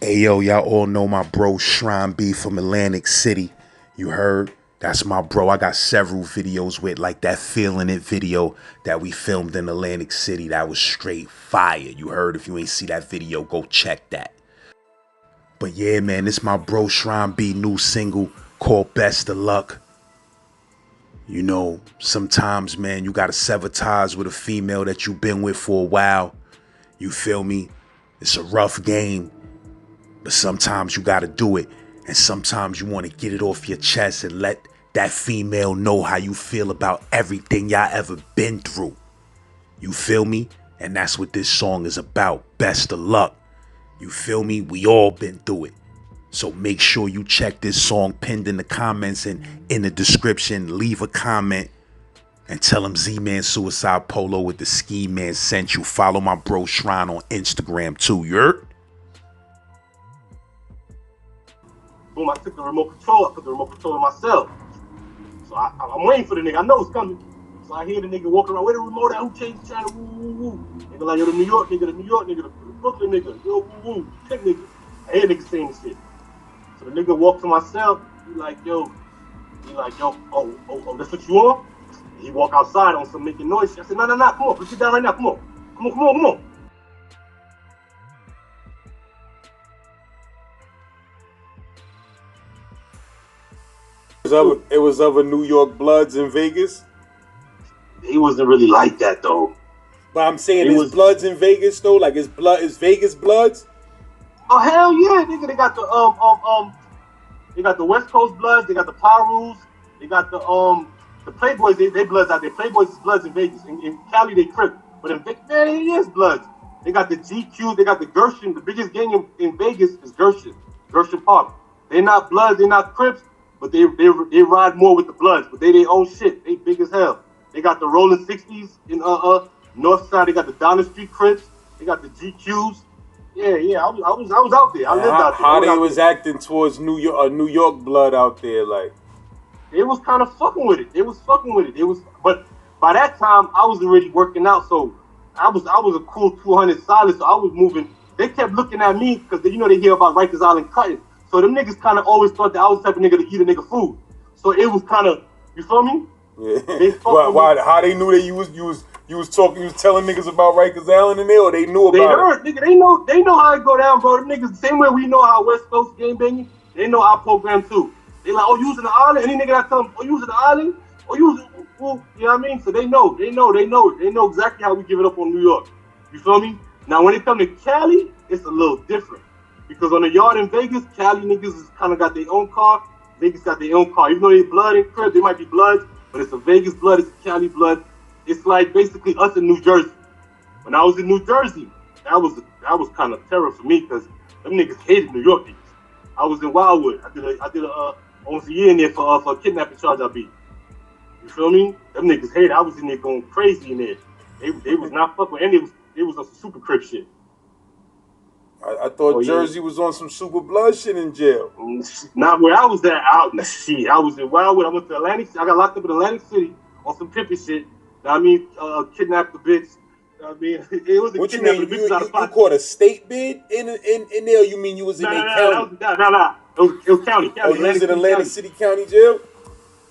Hey yo, y'all all know my bro Shrine B from Atlantic City. You heard? That's my bro. I got several videos with, like that Feeling It video that we filmed in Atlantic City. That was straight fire. You heard? If you ain't see that video, go check that. But yeah, man, this my bro Shrine B new single called Best of Luck. You know, sometimes, man, you gotta sever ties with a female that you've been with for a while. You feel me? It's a rough game. But sometimes you gotta do it. And sometimes you wanna get it off your chest and let that female know how you feel about everything y'all ever been through. You feel me? And that's what this song is about. Best of luck. You feel me? We all been through it. So make sure you check this song pinned in the comments and in the description. Leave a comment and tell him Z-Man Suicide Polo with the Ski Man sent you. Follow my bro Shrine on Instagram too. You heard? Boom, I took the remote control. I put the remote control in myself. So I'm waiting for the nigga. I know it's coming. So I hear the nigga walking around. Where the remote at? Who changed the channel? Woo, woo, woo. Nigga like, yo, the New York nigga, the Brooklyn nigga. Yo, woo, woo. Tech nigga. I hear niggas saying this shit. So the nigga walked to myself. He like, yo, oh, that's what you on? And he walk outside on some making noise. I said, no, come on. Let's get down right now. Come on. It was other New York Bloods in Vegas. He wasn't really like that though. But I'm saying there's Bloods in Vegas though, like it's Vegas Bloods. Oh hell yeah, nigga! They got they got the West Coast Bloods, they got the Pirus, they got the Playboys. They Bloods out there. Playboys is Bloods in Vegas. In Cali they Crip, but in Vegas, man, it is Bloods. They got the GQ, they got the Gershon. The biggest gang in Vegas is Gershon Park. They're not Bloods, they're not Crips. But they ride more with the Bloods, but they their own shit. They big as hell. They got the Rolling 60s in North Side. They got the Donner Street Crips. They got the GQs. Yeah. I was out there. I lived out there. How they was acting towards New York Blood out there, like they was kind of fucking with it. But by that time I was already working out, so I was a cool 200 solid. So I was moving. They kept looking at me because they hear about Rikers Island cutting. So them niggas kind of always thought that I was the type of nigga to eat a nigga food. So it was kind of, you feel me? Yeah. Why? How they knew that you was telling niggas about Rikers Island in there, or they knew about it? They heard, nigga. They know how it go down, bro. Them niggas the same way we know how West Coast game banging. They know our program too. They like, oh, using the island. Any nigga that tell them, oh, using the island, oh, using, you know what I mean? So they know exactly how we give it up on New York. You feel me? Now when it come to Cali, it's a little different. Because on the yard in Vegas, Cali niggas is kind of got their own car. Vegas got their own car. Even though they Blood and Crib, they might be Bloods, but it's a Vegas Blood, it's a Cali Blood. It's like basically us in New Jersey. When I was in New Jersey, that was kind of terror for me because them niggas hated New York niggas. I was in Wildwood. I did almost a year in there for a kidnapping charge I beat. You feel me? Them niggas hated. I was in there going crazy in there. They was not fucking with any. They was on some super Crip shit. I thought Jersey was on some super blood shit in jail. Not where I was at. I was in Wildwood. I went to Atlantic City. I got locked up in Atlantic City on some pimpy shit. I mean, kidnapped the bitch. I mean, it was a kidnapping the bitch out of pocket. You caught a state bid in there, or you mean you was in their county? No. It was county. Oh, you was in Atlantic City County Jail?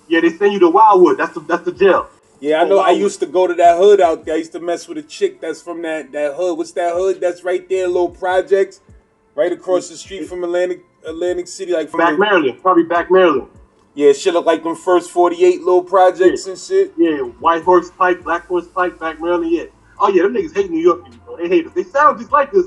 Yeah, they send you to Wildwood. That's the jail. Yeah, I know. I used to go to that hood out there. I used to mess with a chick that's from that hood. What's that hood? That's right there, little projects, right across the street from Atlantic City, like from Maryland, probably back Maryland. Yeah, shit look like them first 48 little projects and shit. Yeah, White Horse Pike, Black Horse Pike, back Maryland. Yeah. Oh yeah, them niggas hate New York niggas, bro. They hate us. They sound just like us.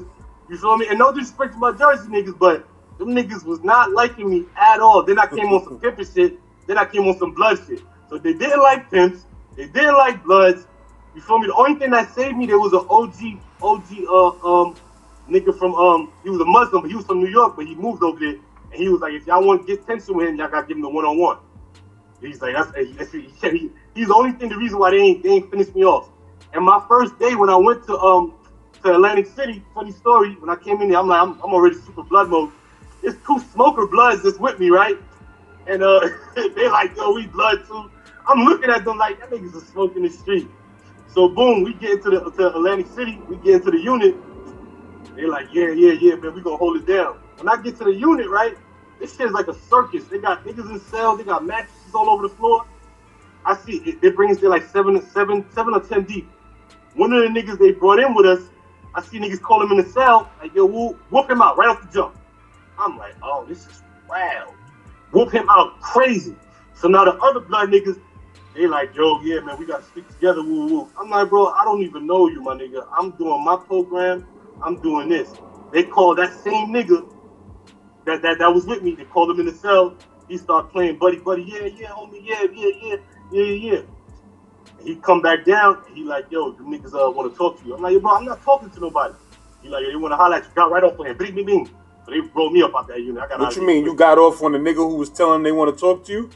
You feel me? And no disrespect to my Jersey niggas, but them niggas was not liking me at all. Then I came on some pimpin' shit. Then I came on some blood shit. So they didn't like pimps. They didn't like Bloods. You feel me? The only thing that saved me, there was an OG nigga from he was a Muslim, but he was from New York, but he moved over there, and he was like, if y'all want to get tension with him, y'all gotta give him the one-on-one. He's like, he's the only thing, the reason why they ain't finished me off. And my first day when I went to Atlantic City, funny story, when I came in there, I'm like, I'm already super blood mode. There's two smoker Bloods that's with me, right? And they like, yo, we blood too. I'm looking at them like, that niggas are smoking the street. So boom, we get into to Atlantic City, we get into the unit. They're like, yeah, man, we gonna hold it down. When I get to the unit, right, this shit is like a circus. They got niggas in cells. They got mattresses all over the floor. I see it. They bring us there like seven or 10 deep. One of the niggas they brought in with us, I see niggas call him in the cell, like, yo, whoop him out right off the jump. I'm like, oh, this is wild. Whoop him out crazy. So now the other blood niggas, they like, yo, yeah, man, we got to stick together, woo, woo. I'm like, bro, I don't even know you, my nigga. I'm doing my program. I'm doing this. They call that same nigga that was with me. They called him in the cell. He started playing buddy, yeah, homie, yeah. He come back down. He like, yo, the niggas want to talk to you. I'm like, yo, bro, I'm not talking to nobody. He like, yo, they want to holler at you. Got right off on him. Bing. So they rolled me up out that unit. What you mean? You got off on the nigga who was telling them they want to talk to you?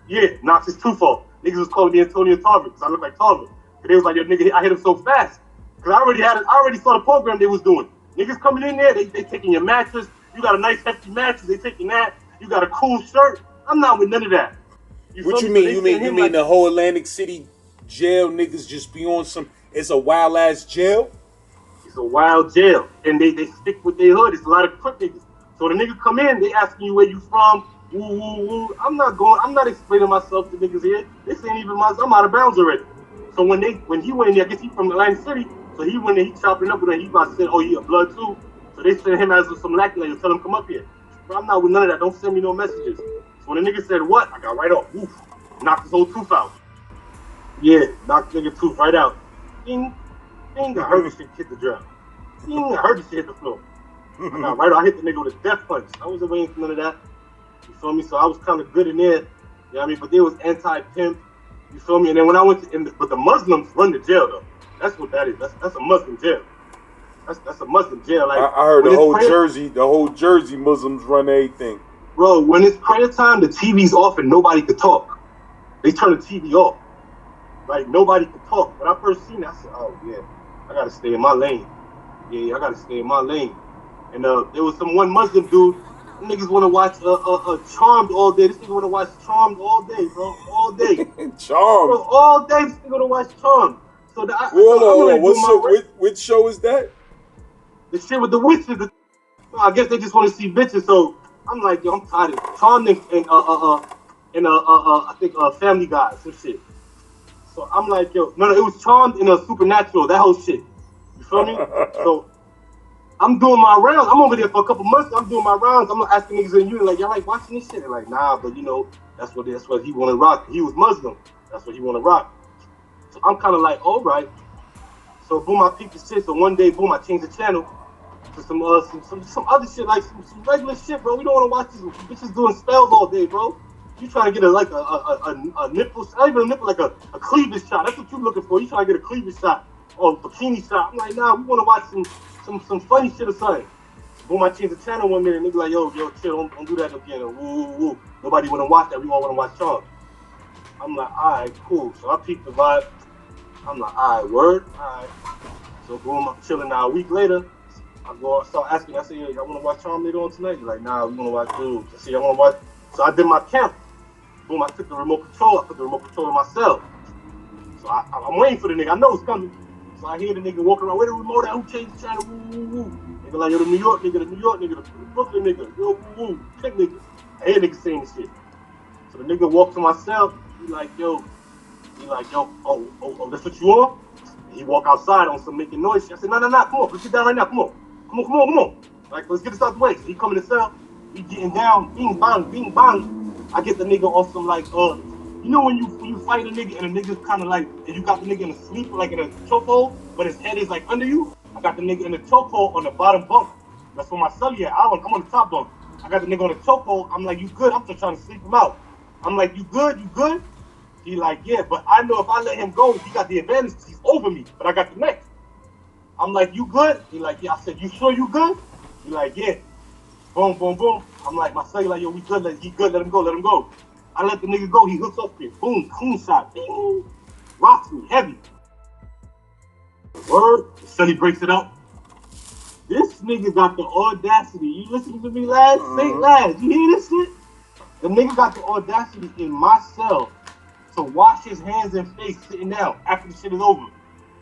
Yeah, Knox is too far. Niggas was calling me Antonio Tarver because I look like Tarver. They was like, yo, nigga, I hit him so fast. Because I already saw the program they was doing. Niggas coming in there, they taking your mattress. You got a nice hefty mattress. They taking that. You got a cool shirt. I'm not with none of that. What you mean? You mean like, the whole Atlantic City jail niggas just be on some? It's a wild ass jail. It's a wild jail, and they stick with their hood. It's a lot of crook niggas. So the niggas come in, they asking you where you from. Woo. I'm not explaining myself to niggas here. This ain't even I'm out of bounds already. So when he went in there, I guess he from Atlantic City. So he went in, he chopping up with him. He about to say, oh, he a blood too. So they sent him as some lackey, like, tell him come up here. But I'm not with none of that. Don't send me no messages. So when the nigga said what, I got right off. Woof. Knocked his whole tooth out. Yeah, knocked the nigga tooth right out. Ding. I heard this shit hit the ground. I heard this shit hit the floor. I got right off. I hit the nigga with a death punch. I wasn't waiting for none of that. You feel me? So I was kind of good in there. You know what I mean? But there was anti-pimp. You feel me? And then when I went to, but the Muslims run the jail though. That's what that is. That's a Muslim jail. That's a Muslim jail. Like I heard the whole Jersey Muslims run everything. Bro, when it's prayer time, the TV's off and nobody could talk. They turn the TV off. Like nobody could talk. When I first seen it, I said, oh yeah, I gotta stay in my lane. Yeah, I gotta stay in my lane. And there was some one Muslim dude. Niggas want to watch Charmed all day. This nigga want to watch Charmed all day, bro. All day. Charmed. Bro, all day this nigga want to watch Charmed. So which show is that? The shit with the witches. I guess they just want to see bitches. So I'm like, yo, I'm tired of Charmed and I think Family Guy, some shit. So I'm like, yo, no, it was Charmed and Supernatural, that whole shit. You feel me? So I'm doing my rounds. I'm over there for a couple months. I'm doing my rounds. I'm asking niggas in the unit, like, y'all like watching this shit? They're like, nah, but you know, that's what he want to rock. He was Muslim. That's what he want to rock. So I'm kind of like, all right. So boom, I peeped the shit. So one day, boom, I changed the channel to some other shit, like some regular shit, bro. We don't want to watch these bitches doing spells all day, bro. You trying to get a nipple, not even a nipple, like a cleavage shot. That's what you looking for. You trying to get a cleavage shot or a bikini shot. I'm like, nah, we want to watch some funny shit or something. Boom, I changed the channel one minute. Nigga like, yo, chill, don't do that again. Woo. Nobody want to watch that. We all want to watch Charles. I'm like, all right, cool. So I peeped the vibe. I'm like, all right, word, all right. So boom, I'm chilling now. A week later, I start asking. I say, yo, y'all want to watch Charm later on tonight? He's like, nah, we want to watch dudes. I say, y'all want to watch? So I did my count. Boom, I took the remote control. I put the remote control on myself. So I'm waiting for the nigga. I know it's coming. So I hear the nigga walking around, where the remote at? Who changed the channel? Woo. Nigga like, yo, the New York nigga, the Brooklyn nigga, yo, woo, click nigga. I hear niggas saying this shit. So the nigga walks to myself. He like, yo, oh, that's what you on? And he walk outside on some making noise shit. I said, no, come on, let's get down right now, come on. Like, let's get this out the way. So he coming to cell, he getting down, bing bang. I get the nigga on some like, you know when you fight a nigga and a nigga's kind of like, and you got the nigga in a sleep, like in a chokehold, but his head is like under you? I got the nigga in the chokehold on the bottom bunk. That's where my celly at. I'm on the top bunk. I got the nigga on the chokehold. I'm like, you good? I'm just trying to sleep him out. I'm like, you good? He like, yeah, but I know if I let him go, he got the advantage because he's over me, but I got the next. I'm like, you good? He like, yeah. I said, you sure you good? He like, yeah. Boom. I'm like, my celly like, yo, we good. He good, let him go. I let the nigga go. He hooks up here. Boom, clean shot. Bing. Rocks me, heavy. Word. Celly breaks it up. This nigga got the audacity. You listening to me, lads? Say, lads, you hear this shit? The nigga got the audacity in my cell to wash his hands and face sitting down after the shit is over.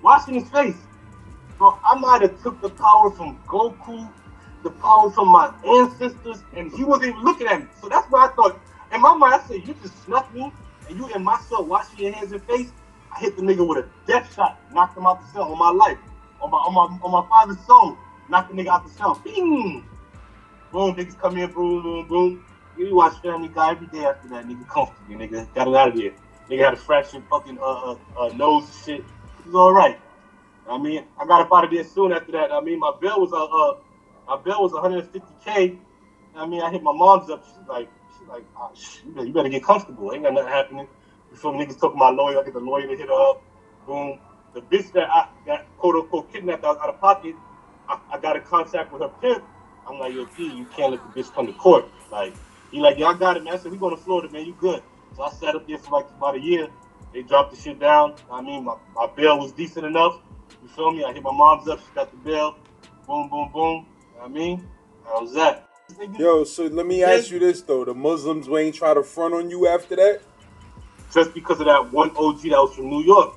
Washing his face. Bro, I might have took the power from Goku the power from my ancestors, and he wasn't even looking at me. So that's why I thought, in my mind, I said, you just snuck me, and you in my cell washing your hands and face. I hit the nigga with a death shot, knocked him out the cell on my life, on my father's soul, knocked the nigga out the cell. Bing! Boom, niggas come in, boom, boom, boom. You watch Family Guy every day after that, nigga comfortably, nigga. Got it out of there. Nigga had a fractured fucking nose and shit. It was alright. I mean, I got up out of there soon after that. I mean, my bill was 150K. I mean, I hit my mom's up. She's like, oh, you better get comfortable. Ain't got nothing happening. Before niggas talking about lawyer, I get the lawyer to hit her up. Boom. The bitch that I got quote unquote kidnapped out of pocket, I got in contact with her pimp. I'm like, yo, P, you can't let the bitch come to court. Like, he like, yeah, I got it, man. I said, we going to Florida, man. You good. So I sat up there for like about a year. They dropped the shit down. I mean, my bail was decent enough. You feel me? I hit my mom's up. She got the bail. Boom, boom, boom. I mean, how was that? Yo, so let me ask you this, though. The Muslims ain't try to front on you after that? Just because of that one OG that was from New York.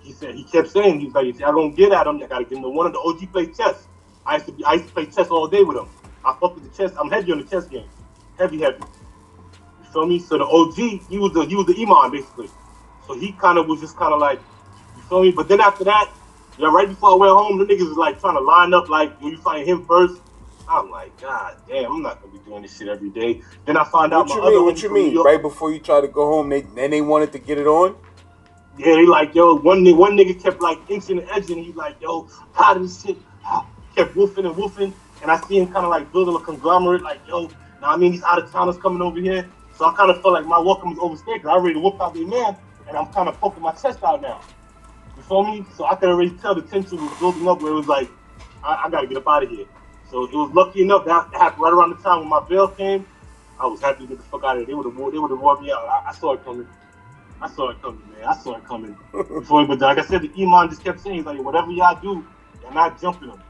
He kept saying, he's like, if y'all don't get at him, I got to give him the one of the OG play chess. I used to play chess all day with him. I fuck with the chess. I'm heavy on the chess game. Heavy. You feel me? So the OG, he was the imam, basically. So he kind of was just kind of like, you feel me? But then after that, yeah, right before I went home, the niggas was like trying to line up, like, you find him first. I'm like, God damn, I'm not gonna be doing this shit every day. Then I found out What you mean? Right before you try to go home, they wanted to get it on? Yeah, they like, yo, one nigga kept like inching and edging, and he like, yo, tired of this shit. Kept woofing and woofing, and I see him kind of like building a conglomerate, like, yo, now I mean, these out of towners coming over here. So I kind of felt like my welcome was overstayed because I already whooped out the man, and I'm kind of poking my chest out now. You feel me? So I could already tell the tension was building up where it was like, I gotta get up out of here. So it was lucky enough that happened right around the time when my bail came. I was happy to get the fuck out of there. They would have wore me out. I saw it coming. Man. I saw it coming. Before, but like I said, the Iman just kept saying, like, whatever y'all do, you're not jumping them.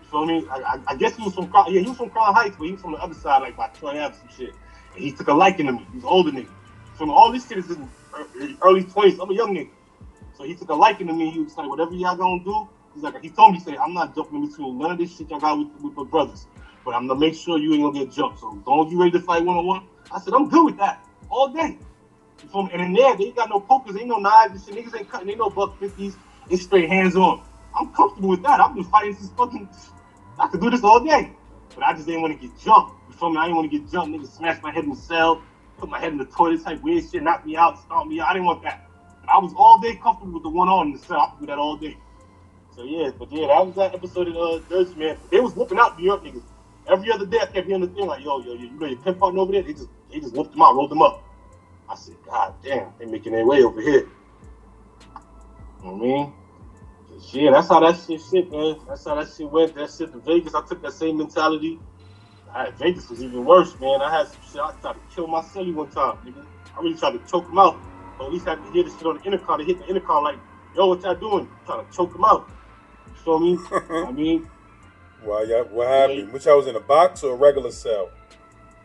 You feel me? I guess he was from Crown Heights, but he was from the other side, like by Troy Ave, some shit. And he took a liking to me. He's an older nigga. From all this shit is in early 20s. I'm a young nigga. So he took a liking to me. He was like, whatever y'all gonna do, he told me, I'm not jumping in between none of this shit y'all got with my brothers. But I'm gonna make sure you ain't gonna get jumped. So don't you ready to fight one-on-one? I said, I'm good with that. All day. You feel me? And in there, they ain't got no pokers, ain't no knives and shit. Niggas ain't cutting, ain't no $150s. It's straight hands on. I'm comfortable with that. I've been fighting since I could do this all day. But I just didn't want to get jumped. You feel me? I didn't want to get jumped. Niggas smash my head in the cell, put my head in the toilet type weird shit, knock me out, stomp me out. I didn't want that. But I was all day comfortable with the one on in the cell. I could do that all day. So that was that episode of Dirty Man. They was whooping out New York niggas. Every other day I kept hearing the thing like, yo, you know your pimp partner over there? They just whooped them out, rolled them up. I said, God damn, they making their way over here. You know what I mean? Yeah, that's how that shit, man. That's how that shit went. That shit to Vegas, I took that same mentality. Vegas was even worse, man. I had some shit. I tried to kill my celly one time, nigga. I really tried to choke him out. But at least I could hear the shit on the intercom. They hit the intercom like, yo, what y'all doing? I'm trying to choke him out. You feel me? I mean, well, yeah, what happened? Yeah. Which I was in a box or a regular cell?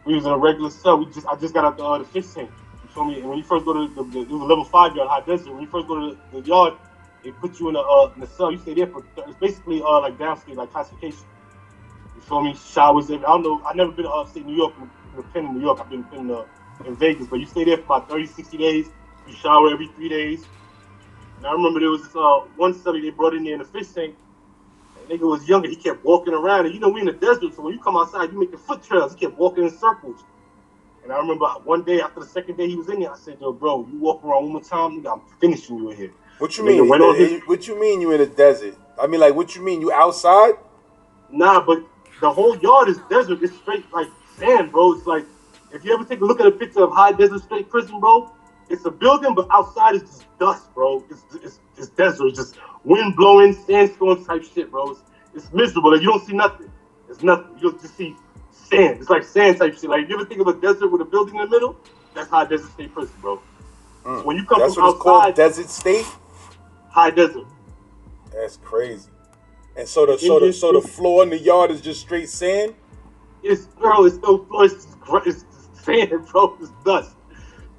We was in a regular cell. I just got out the fish tank. You feel me? And when you first go to it was a level 5 yard, high desert. When you first go to the yard, they put you in the cell. You stay there for it's basically like downstate, like classification. You feel me? Showers. I don't know. I've never been to upstate New York. I've been in New York. I've been in Vegas, but you stay there for about 30, 60 days. You shower every 3 days. And I remember there was this one study they brought in there in the fish tank. The nigga was younger. He kept walking around, and you know we in the desert, so when you come outside, you make the foot trails. He kept walking in circles. And I remember one day after the second day he was in there, I said, "Yo, bro, you walk around one more time, nigga, I'm finishing you in here." What you mean? What you mean you in the desert? I mean, like, what you mean you outside? Nah, but the whole yard is desert. It's straight like sand, bro. It's like if you ever take a look at a picture of High Desert State Prison, bro, it's a building, but outside is just dust, bro. It's desert. It's just wind blowing, sandstorm type shit, bro. It's miserable. Like, you don't see nothing. It's nothing. You just see sand. It's like sand type shit. Like, you ever think of a desert with a building in the middle? That's High Desert State Prison, bro. So when you come that's from what it's outside, called, Desert State? High Desert. That's crazy. And so the floor in the yard is just straight sand? It's no floor. It's sand, bro. It's dust.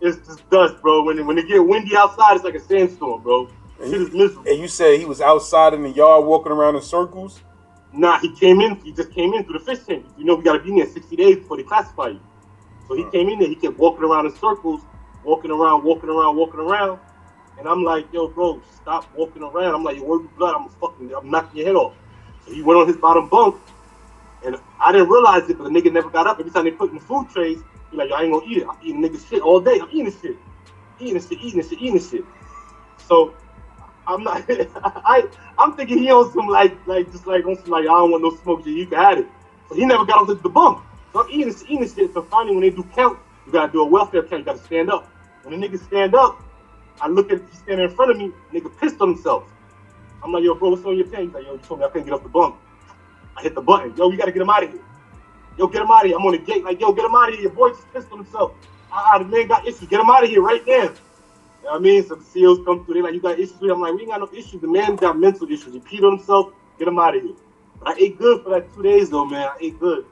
It's just dust, bro. When it get windy outside, it's like a sandstorm, bro. Shit is miserable. And you said he was outside in the yard walking around in circles? Nah, he came in. He just came in through the fish tank. You know, we got to be in there 60 days before they classify you. So he came in there. He kept walking around in circles, walking around. And I'm like, yo, bro, stop walking around. I'm like, yo, where's the blood? I'm knocking your head off. So he went on his bottom bunk, and I didn't realize it, but the nigga never got up. Every time they put in the food trays, he like, yo, I ain't gonna eat it. I'm eating nigga shit all day. I'm eating this shit. So I'm not. I'm thinking he on some like just like on some like I don't want no smoke shit. You can have it. So he never got up to the bunk. So I'm eating this shit. So finally, when they do count, you gotta do a welfare count. You gotta stand up. When the niggas stand up, I look at he's standing in front of me. Nigga pissed on himself. I'm like, yo, bro, what's on your pants? He's like, yo, you told me I couldn't get off the bunk. I hit the button. Yo, you gotta get him out of here. Yo, get him out of here. I'm on the gate. Like, yo, get him out of here. Your boy just pissed on himself. The man got issues. Get him out of here right now. You know what I mean? So the CEOs come through. They like, you got issues? I'm like, we ain't got no issues. The man got mental issues. He peed on himself. Get him out of here. But I ate good for like 2 days though, man. I ate good.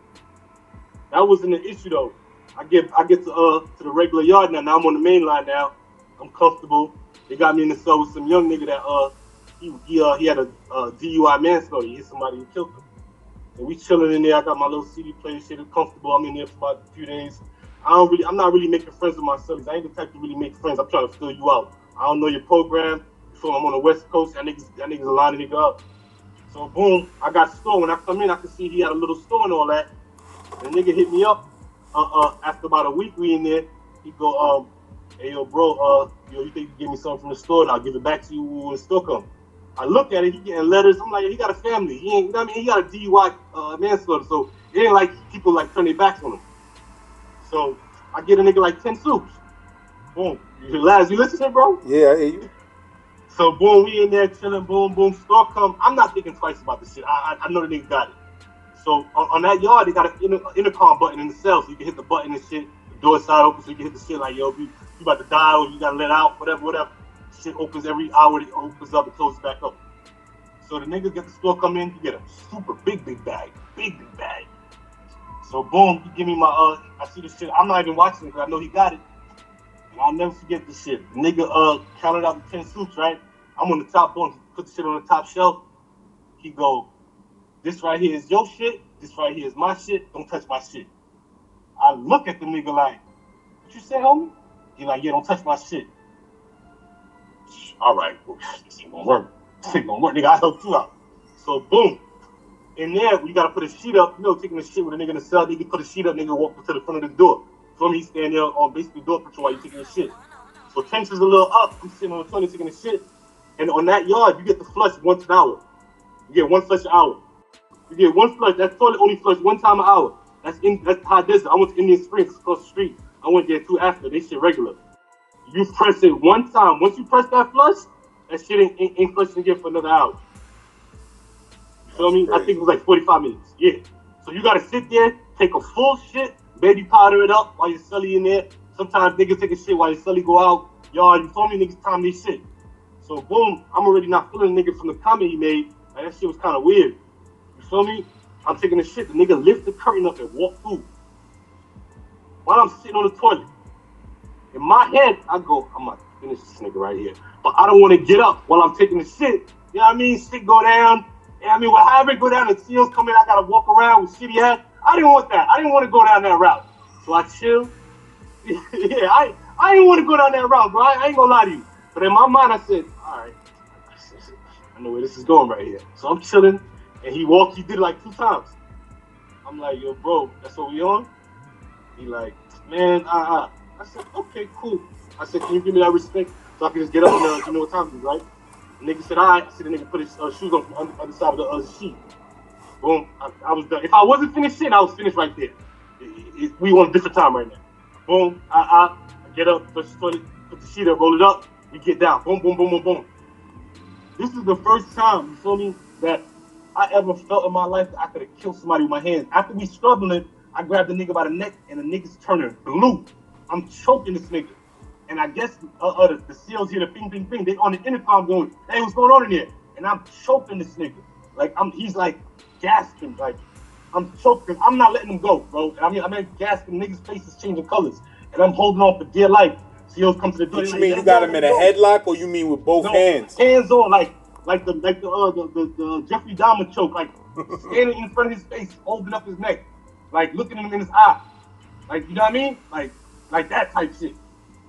That wasn't an issue though. I get to the regular yard now. Now I'm on the main line now. I'm comfortable. They got me in the cell with some young nigga that he had a DUI manslaughter. He hit somebody and killed him. And we chilling in there. I got my little CD player, shit. It's comfortable. I'm in there for about a few days. I'm not really making friends with my cellies. I ain't the type to really make friends. I'm trying to fill you out. I don't know your program. So I'm on the West Coast. That niggas a line of nigga up. So boom, I got store. When I come in, I can see he had a little store and all that. And the nigga hit me up. After about a week we in there, he go, hey yo, bro, you think you can give me something from the store and I'll give it back to you when the store comes. I look at it, he getting letters. I'm like, he got a family. He ain't, you know what I mean? He got a DUI manslaughter, so it ain't like people like turn their backs on him. So I get a nigga like 10 soups. Boom. You listening, bro? Yeah, I hear you. So boom, we in there chilling. Boom, boom. Store come. I'm not thinking twice about this shit. I know the nigga got it. So on that yard, they got an intercom button in the cell, so you can hit the button and shit. The door side open, so you can hit the shit like, yo, if you about to die or you gotta let out, whatever. Shit opens every hour. It opens up and closes back up. So the nigga get the store come in, you get a super big bag. So boom, he give me my I see the shit. I'm not even watching it because I know he got it. And I'll never forget this shit. The nigga counted out the 10 suits, right? I'm on the top bunk, put the shit on the top shelf. He go, this right here is your shit, this right here is my shit, don't touch my shit. I look at the nigga like, what you say, homie? He like, yeah, don't touch my shit. All right, well, this ain't gonna work. Nigga, I helped you out. So boom. In there, we gotta put a sheet up. You know, taking the shit with a nigga in the cell, nigga put a sheet up, nigga walk to the front of the door. So me stand there on basically door patrol while you taking the shit. So tension's a little up. I'm sitting on the toilet taking the shit. And on that yard, you get the flush once an hour. You get one flush an hour. You get one flush. That toilet only flush one time an hour. That's high desert. I went to Indian Springs across the street. I went there 2 after. They shit regular. You press it one time. Once you press that flush, that shit ain't flushing again for another hour. You feel me? I think it was like 45 minutes. Yeah. So you gotta sit there, take a full shit, baby powder it up while you're celly in there. Sometimes niggas take a shit while your celly go out. Y'all, you told me niggas time they shit. So boom, I'm already not feeling the nigga from the comment he made. Like that shit was kind of weird. You feel me? I'm taking the shit. The nigga lift the curtain up and walk through. While I'm sitting on the toilet. In my head, I go, I'm about to finish this nigga right here. But I don't want to get up while I'm taking the shit. You know what I mean? Shit go down. You know what I mean? However it go down, the seals come in, I got to walk around with shitty ass. I didn't want that. I didn't want to go down that route. So I chill. Yeah, I didn't want to go down that route, bro. I ain't going to lie to you. But in my mind, I said, all right, I know where this is going right here. So I'm chilling. And he did it like 2 times. I'm like, yo, bro, that's what we on? He like, man, I said, okay, cool. I said, can you give me that respect so I can just get up and you know what time it is, right? The nigga said, all right. I said, the nigga put his shoes on from the other side of the sheet. Boom, I was done. If I wasn't finished shit, I was finished right there. We on a different time right now. Boom, I get up, touch the toilet, put the sheet up, roll it up, we get down. Boom, boom, boom, boom, boom. This is the first time, you feel me, that I ever felt in my life that I could have killed somebody with my hands. After we struggling, I grabbed the nigga by the neck and the nigga's turning blue. I'm choking this nigga. And I guess the SEALs hear the ping, ping, ping. They on the intercom going, hey, what's going on in here? And I'm choking this nigga. Like, he's like gasping. Like, I'm choking. I'm not letting him go, bro. And I'm gasping. Niggas' faces changing colors. And I'm holding on for dear life. SEALs come to the door. What you mean, you got him in a headlock or you mean with both hands? Hands on, like the Jeffrey Dahmer choke, like standing in front of his face, holding up his neck, like looking him in his eye. Like, you know what I mean? Like that type shit.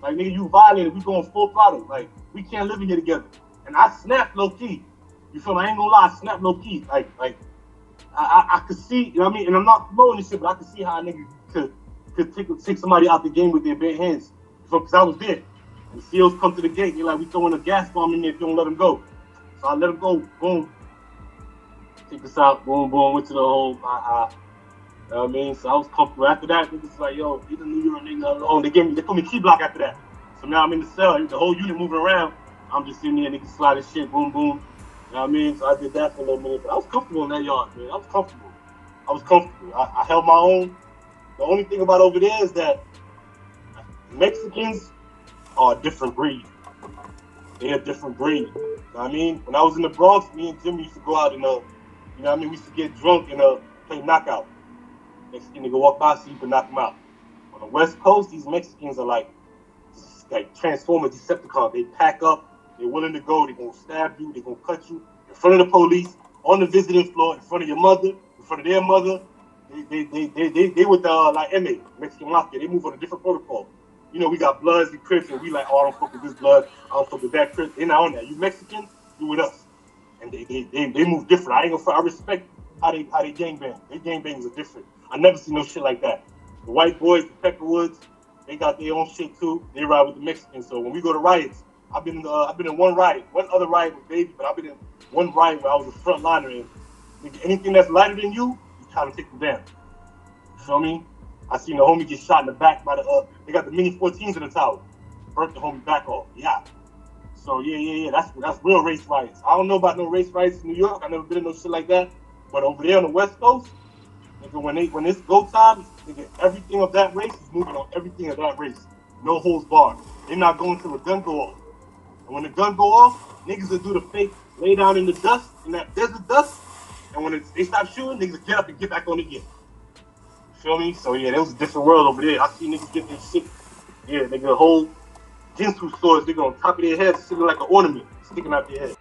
Like, nigga, you violated, we going full throttle. Like, we can't live in here together. And I snapped low key. You feel me? I ain't gonna lie, I snapped low key. Like I could see, you know what I mean? And I'm not promoting this shit, but I could see how a nigga could take somebody out the game with their bare hands. Because I was there. And the SEALs come to the gate, they're like, we throwing a gas bomb in there if you don't let him go. So I let him go, boom. Take us out, boom, boom, went to the hole, you know what I mean? So I was comfortable. After that, niggas was like, yo, he the New York nigga alone. They put me key block after that. So now I'm in the cell, the whole unit moving around. I'm just sitting there, niggas sliding shit, boom, boom. You know what I mean? So I did that for a little minute. But I was comfortable in that yard, man. I was comfortable. I held my own. The only thing about over there is that Mexicans are a different breed. They're a different breed. You know what I mean? When I was in the Bronx, me and Jimmy used to go out and, you know what I mean? We used to get drunk and play knockout. Mexican nigga walk by so you can knock him out. On the West Coast, these Mexicans are like Transformers, Decepticons. They pack up. They're willing to go. They're gonna stab you. They're gonna cut you in front of the police, on the visiting floor, in front of your mother, in front of their mother. They with like MA, Mexican Mafia. They move on a different protocol. You know, we got Bloods and Crips, and we like, oh, I don't fuck with this Blood. I don't fuck with that Crip. They're not on that. You Mexican, you with us. And they move different. I respect how they gangbang. Their gangbangs are different. I never seen no shit like that. The white boys, the Peckerwoods, they got their own shit too. They ride with the Mexicans. So when we go to riots, I've been in one other riot with Baby, but I've been in one riot where I was a front liner, and anything that's lighter than you trying to take them down. You feel me? I seen the homie get shot in the back by they got the mini 14s in the tower. Burnt the homie back off. Yeah. So yeah. That's real race riots. I don't know about no race riots in New York. I never been in no shit like that. But over there on the West Coast, nigga, when it's go time, nigga, everything of that race is moving on everything of that race. No holds barred. They're not going till the gun go off. And when the gun go off, niggas will do the fake lay down in the dust, in that desert dust. And when they stop shooting, niggas will get up and get back on again. You feel me? So yeah, that was a different world over there. I see niggas get their shit. Yeah, nigga, whole Jinsu swords, nigga, on top of their heads, sitting like an ornament, sticking out their head.